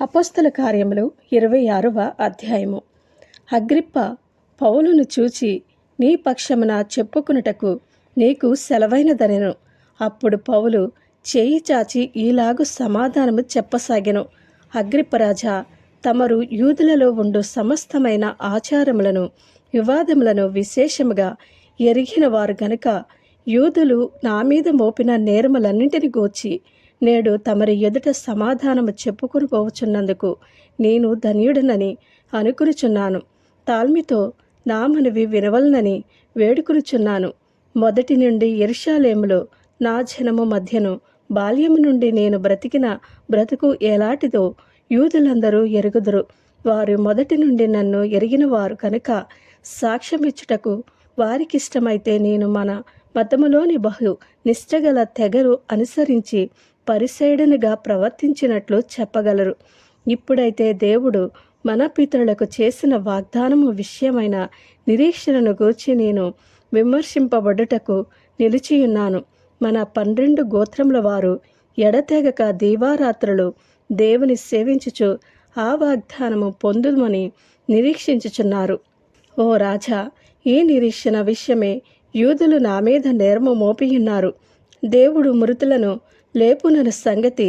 అపోస్తల కార్యములు 26వ అధ్యాయము. అగ్రిప్ప పౌలును చూచి, నీ పక్షమున చెప్పుకునుటకు నీకు సెలవైనదనెను. అప్పుడు పౌలు చేయి చాచి ఈలాగు సమాధానము చెప్పసాగెను. అగ్రిప్పరాజా, తమరు యూదులలో ఉండు సమస్తమైన ఆచారములను వివాదములను విశేషముగా ఎరిగిన వారు గనుక యూదులు నా మీద మోపిన నేరములన్నింటిని గూర్చి నేడు తమరి ఎదుట సమాధానము చెప్పుకుని పోవచున్నందుకు నేను ధన్యుడనని అనుకునిచున్నాను. తాల్మితో నా మనవి వినవలనని వేడుకునిచున్నాను. మొదటి నుండి యెరూషలేములో నా జనము మధ్యను బాల్యము నుండి నేను బ్రతికిన బ్రతుకు ఎలాంటిదో యూదులందరూ ఎరుగుదురు. వారు మొదటి నుండి నన్ను ఎరిగిన వారు కనుక సాక్ష్యమిచ్చుటకు వారికిష్టమైతే నేను మన మతములోని బహు నిష్ఠగల తెగరు అనుసరించి పరిసైడనుగా ప్రవర్తించినట్లు చెప్పగలరు. ఇప్పుడైతే దేవుడు మన పితరులకు చేసిన వాగ్దానము విషయమైన నిరీక్షణను గూర్చి నేను విమర్శింపబడుటకు నిలిచియున్నాను. మన 12 గోత్రముల వారు ఎడతెగక దీవారాత్రులు దేవుని సేవించుచు ఆ వాగ్దానము పొందుమని నిరీక్షించుచున్నారు. ఓ రాజా, ఈ నిరీక్షణ విషయమే యూదులు నా మీద నేరము మోపియున్నారు. దేవుడు మృతులను లేపునను సంగతి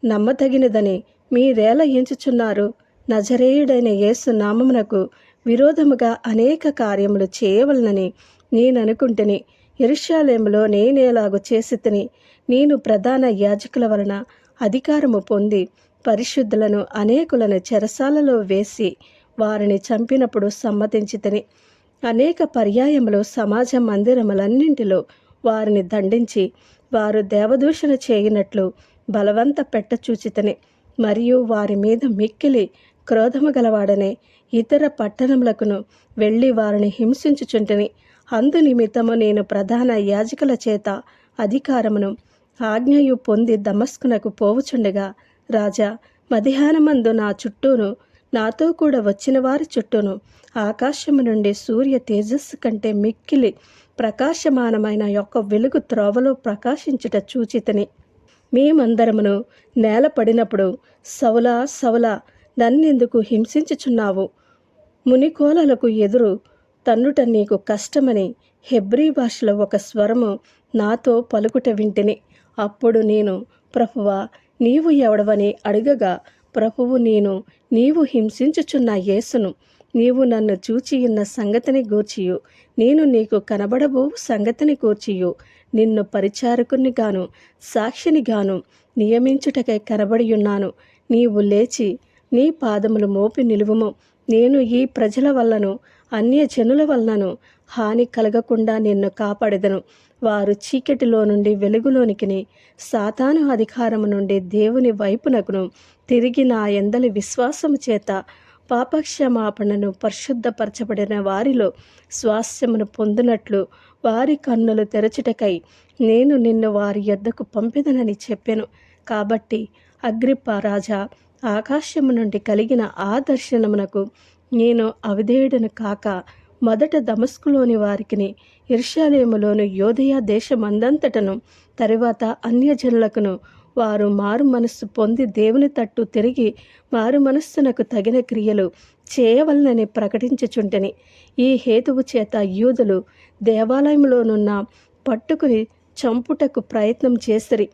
నమ్మదగినదని మీరేలా ఎంచుచున్నారు? నజరేయుడైన యేసు నామమునకు విరోధముగా అనేక కార్యములు చేయవలనని నేననుకుంటుని. యెరూషలేములో నేనేలాగు చేసితిని. నేను ప్రధాన యాజకుల వలన అధికారము పొంది పరిశుద్ధులను అనేకులను చెరసాలలో వేసి వారిని చంపినప్పుడు సమ్మతించితిని. అనేక పర్యాయములు సమాజ మందిరములన్నింటిలో వారిని దండించి వారు దేవదూషణ చేయనట్లు బలవంత పెట్టచూచితిని. మరియు వారి మీద మిక్కిలి క్రోధము గలవాడనే ఇతర పట్టణములకును వెళ్ళి వారిని హింసించుచుంటిని. అందు నిమిత్తము నేను ప్రధాన యాజకుల చేత అధికారమును ఆజ్ఞయు పొంది దమస్కునకు పోవుచుండగా, రాజా, మధ్యాహ్నమందు నా చుట్టూను నాతో కూడా వచ్చిన వారి చుట్టూను ఆకాశము నుండి సూర్య తేజస్సు కంటే మిక్కిలి ప్రకాశమానమైన యొక్క వెలుగు త్రోవలో ప్రకాశించుట చూచితిని. మేమందరమును నేల పడినప్పుడు, సౌలా సౌలా, నన్నెందుకు హింసించుచున్నావు? మునికోలలకు ఎదురు తన్నుట నీకు కష్టమని హెబ్రీ భాషలో ఒక స్వరము నాతో పలుకుట వింటిని. అప్పుడు నేను, ప్రభువా, నీవు ఎవడవని అడగగా, ప్రభువు, నీవు హింసించుచున్న యేసును, నీవు నన్ను చూచియున్న సంగతిని గూర్చియు నేను నీకు కనబడబో సంగతిని గూర్చియు నిన్ను పరిచారకుని గాను సాక్షిని గాను నియమించుటకై కనబడియున్నాను. నీవు లేచి నీ పాదములు మోపి నిలువుము. నేను ఈ ప్రజల వల్లను అన్యజనుల వలనను హాని కలగకుండా నిన్ను కాపాడెదను. వారు చీకటిలో నుండి వెలుగులోనికిని, సాతాను అధికారము నుండి దేవుని వైపునకును తిరిగి నా యందలి విశ్వాసము చేత పాపక్షమాపణను పరిశుద్ధపరచబడిన వారిలో స్వాస్థ్యమును పొందినట్లు వారి కన్నులు తెరచుటకై నేను నిన్ను వారి యొద్దకు పంపెదనని చెప్పెను. కాబట్టి అగ్రిప్ప రాజా, ఆకాశము నుండి కలిగిన ఆ దర్శనమునకు నేను అవిధేయుడను కాక మొదట దమస్కులోని వారికిని, యెరూషలేములోను యూదయ దేశమందంతటను, తరువాత అన్యజనులకును వారు మారు మనస్సు పొంది దేవుని తట్టు తిరిగి మారు మనస్సునకు తగిన క్రియలు చేయవలనని ప్రకటించుచుంటిని. ఈ హేతువు చేత యూదులు దేవాలయంలోనున్న పట్టుకుని చంపుటకు ప్రయత్నం చేసిరి.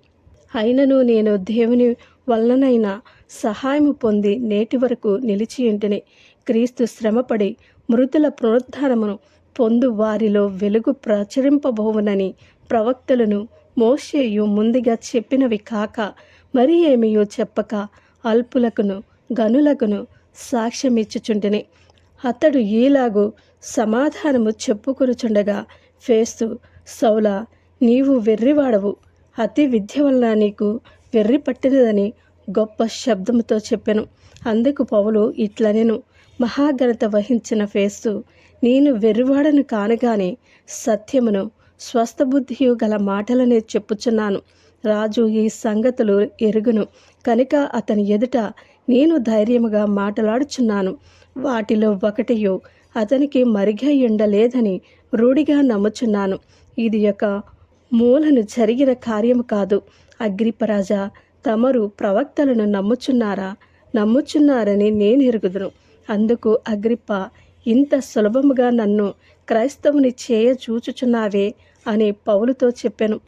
అయినను నేను దేవుని వలననైనా సహాయము పొంది నేటి వరకు నిలిచియుంటిని. క్రీస్తు శ్రమపడి మృతుల పునరుద్ధానమును పొందు వారిలో వెలుగు ప్రచురింపబోవునని ప్రవక్తలను మోషేయు ముందుగా చెప్పినవి కాక మరి ఏమియో చెప్పక అల్పులకును గనులకును సాక్ష్యమిచ్చుచుంటిని. అతడు ఈలాగు సమాధానము చెప్పుకొనుచుండగా ఫేస్తు, సౌలా, నీవు వెర్రివాడవు, అతి విద్య వలన నీకు వెర్రి పట్టినదని గొప్ప శబ్దముతో చెప్పెను. అందుకు పౌలు ఇట్లనెను, మహాఘనత వహించిన ఫేస్తు, నేను వెర్రివాడను కానగానే సత్యమును స్వస్థబుద్ధియు గల మాటలనే చెప్పుచున్నాను. రాజు ఈ సంగతులు ఎరుగును కనుక అతని ఎదుట నేను ధైర్యముగా మాటలాడుచున్నాను. వాటిలో ఒకటియు అతనికి మరిగయుండలేదని రూఢిగా నమ్ముచున్నాను. ఇది ఒక మూలను జరిగిన కార్యము కాదు. అగ్రిప్పరాజా, తమరు ప్రవక్తలను నమ్ముచున్నారా? నమ్ముచున్నారని నేను ఎరుగుదును. అందుకు అగ్రిప్ప, ఇంత సులభముగా నన్ను క్రైస్తవుని చేయ చూచుచున్నావే అని పౌలుతో చెప్పెను.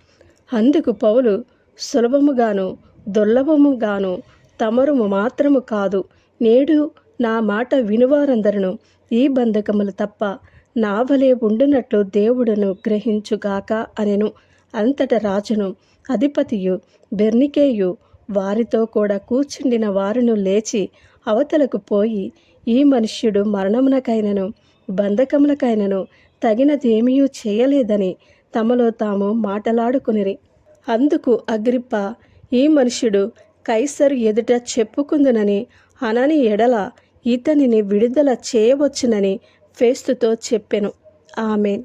అందుకు పౌలు, సులభముగాను దుర్లభముగాను తమరు మాత్రము కాదు, నేడు నా మాట వినువారందరూ ఈ బంధకములు తప్ప నా వలె ఉండునట్లు దేవుడును గ్రహించుగాక అనెను. అంతట రాజును అధిపతియు బెర్నికేయు వారితో కూడా కూర్చుండిన వారును లేచి అవతలకు పోయి, ఈ మనుష్యుడు మరణమునకైనను బంధకములకైనను తగినదేమీ చేయలేదని తమలో తాము మాటలాడుకునిరి. అందుకు అగ్రిప్ప, ఈ మనుష్యుడు కైసరు ఎదుట చెప్పుకుందునని అనని ఎడల ఇతనిని విడుదల చేయవచ్చునని ఫేస్తుతో చెప్పెను. ఆమేన్.